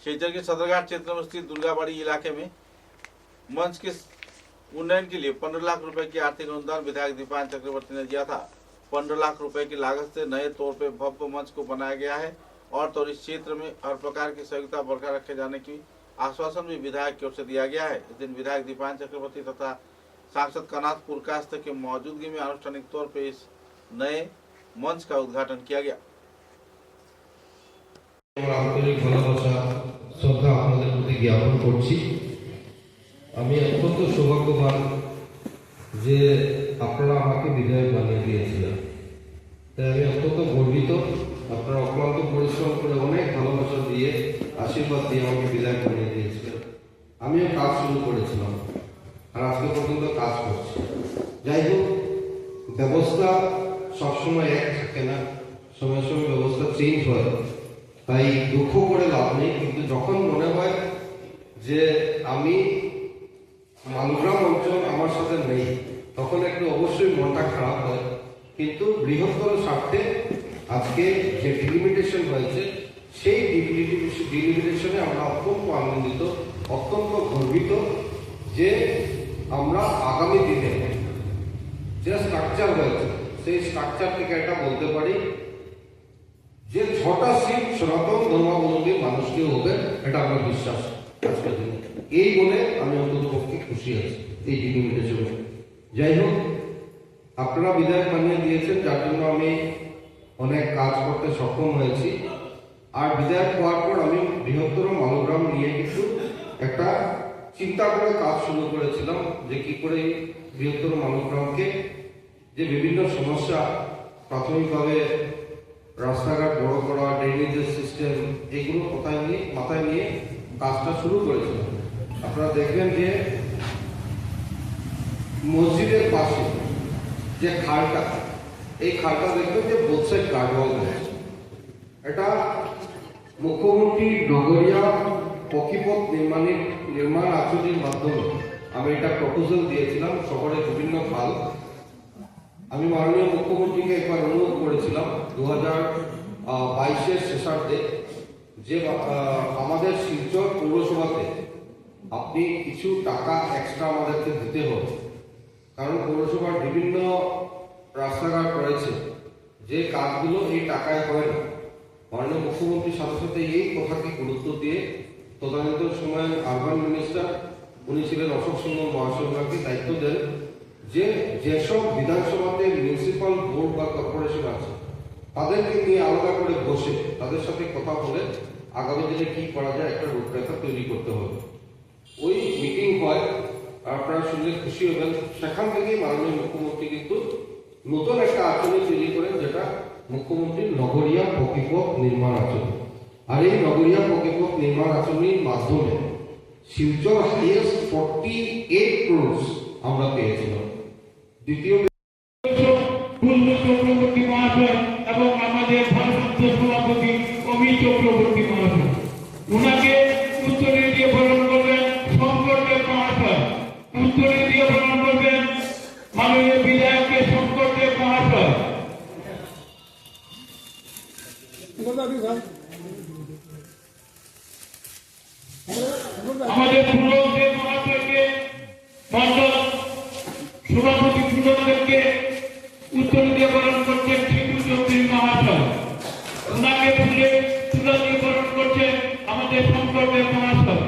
शेजर के सदरघाट क्षेत्र में स्थित दुर्गाबाड़ी इलाके में मंच के उन्नयन के लिए 15 लाख रुपए की आर्थिक अनुदान विधायक दीपान चक्रवर्ती ने दिया था। 15 लाख रुपए की लागत से नए तौर पे भव्य मंच को बनाया गया है और तो इस क्षेत्र में हर प्रकार की सहयोगिता बरकरार रखे जाने की आश्वासन भी विधायक की ओर से दिया गया है। इस दिन विधायक दीपान चक्रवर्ती तथा सांसद कनाथ पुरकास्त की मौजूदगी में आनुष्ठानिक तौर पे इस नए मंच का उद्घाटन किया गया। আন্তরিক ভালোবাসা শ্রদ্ধা আপনাদের প্রতি জ্ঞাপন করছি। আমি অত্যন্ত সৌভাগ্যবান যে আপনারা আমাকে বিধায়ক বানিয়ে দিয়েছিলেন, তাই আমি অত্যন্ত গর্বিত। আপনারা অক্লান্ত পরিশ্রম করে অনেক ভালোবাসা দিয়ে আশীর্বাদ দিয়ে আমাকে বিধায়ক বানিয়ে দিয়েছিলেন। আমিও কাজ শুরু করেছিলাম আর আজকে পর্যন্ত কাজ করছি। যাই হোক, ব্যবস্থা সবসময় এক থাকে না, সময় সময় ব্যবস্থা চেঞ্জ হয়, তাই দুঃখ করে লাভ নেই। কিন্তু যখন মনে হয় যে আমি মালগ্রাম অঞ্চল আমার সাথে নেই, তখন একটু অবশ্যই মনটা খারাপ হয়। কিন্তু বৃহত্তর স্বার্থে আজকে যে ডিলিমিটেশন হয়েছে, সেই ডিলিমিটেশনে আমরা অত্যন্ত আনন্দিত, অত্যন্ত গর্বিত যে আমরা আগামী দিনে যে স্ট্রাকচার হয়েছে সেই স্ট্রাকচার থেকে এটা বলতে পারি যে 6টা সিট সনাতন ধর্মাবলম্বী মানুষকে হবে, এটা আমার বিশ্বাস আজকের দিনে। এই বলে আমি অন্তত পক্ষে খুশি আছি এই ডিলিমিটেশনে। যাই হোক, আপনারা বিধায়ক বানিয়ে দিয়েছেন, যার জন্য আমি অনেক কাজ করতে সক্ষম হয়েছি। আর বিধায়ক হওয়ার পর আমি বৃহত্তর মালগ্রাম নিয়ে কিন্তু একটা চিন্তা করে কাজ শুরু করেছিলাম যে কি করে বৃহত্তর মালগ্রামকে যে বিভিন্ন সমস্যা, প্রাথমিকভাবে রাস্তাঘাট বড় করা, ড্রেনেজের সিস্টেম, এগুলো মাথায় নিয়ে কাজটা শুরু করেছিলাম। আপনারা দেখবেন যে মসজিদের পাশে যে খালটা, এই খালটা দেখবেন যে বোথ সাইড গার্ডওয়াল রয়েছে। এটা মুখ্যমন্ত্রী নগরিয়া পথিপথ নির্মাণ আঁচড়ির মাধ্যমে আমি এটা প্রপোজাল দিয়েছিলাম। শহরের বিভিন্ন খাল আমি মাননীয় মুখ্যমন্ত্রীকে একবার অনুরোধ করেছিলাম 2022-এর শেষার্ধে যে আমাদের শিলচর পৌরসভাতে আপনি কিছু টাকা এক্সট্রা আমাদেরকে দিতে হবে, কারণ পৌরসভার বিভিন্ন রাস্তাঘাট রয়েছে যে কাজগুলো এই টাকায় হয় না। মাননীয় মুখ্যমন্ত্রীর সাথে সাথে এই কথাকে গুরুত্ব দিয়ে তদানীন্তন সময়ে আরবান মিনিস্টার উনি ছিলেন অশোক সিংহ মহাশয়কে দায়িত্ব দেন যে যেসব বিধানসভাতে মিউনিসিপাল বোর্ড বা কর্পোরেশন আছে তাদেরকে নিয়ে আলাদা করে বসে তাদের সাথে কথা বলে আগামী দিনে কি করা যায় একটা রূপরেখা তৈরি করতে হবে। ওই মিটিং হয়, আপনারা শুনলে খুশি হবেন। সেখান থেকেই মাননীয় মুখ্যমন্ত্রী কিন্তু নতুন একটা আঁচড়ি তৈরি করেন, যেটা মুখ্যমন্ত্রীর নগরিয়া পথিপথ নির্মাণ আঁচড়ি। আর এই নগরিয়া পথিপথ নির্মাণ আঁচড়ির মাধ্যমে শিলচর হাইয়েস্ট 48 crores আমরা পেয়েছিলাম। দ্বিতীয় চক্রবর্তী মহাশয় এবং আমাদের ভারপ্রাপ্ত সভাপতি অমিত চক্রবর্তী মহাশয়, ওনাকে উত্তরে দিয়ে বরণ করবেন শঙ্করদেব মহাশয়, উত্তরে দিয়ে বরণ করবেন মাননীয় বিধায়ককে শঙ্করদেব মহাশয়। আমাদের পুরদেব মহাশয়কে, মন্ডল সভাপতি পুরদেবকে উত্তরে দিয়ে বরণ করছেন টিপু চৌধুরী মহাশয়, ওনাকে ফুলে তুলা দিয়ে বরণ করছেন আমাদের শঙ্করদেব মহাশয়।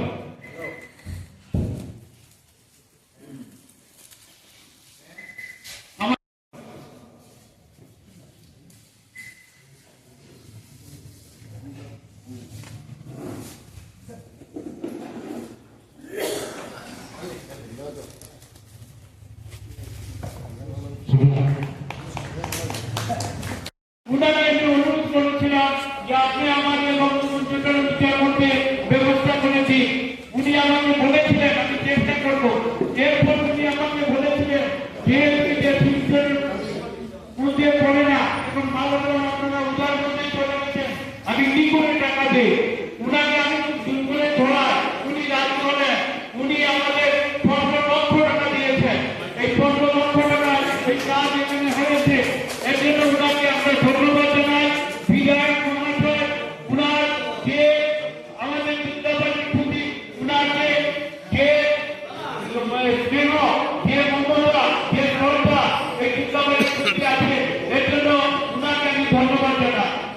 উনাকে আমি অনুরোধ করেছিলাম যে আপনি আমাদের বক্তব্য বিচার করতে ব্যবস্থা করে না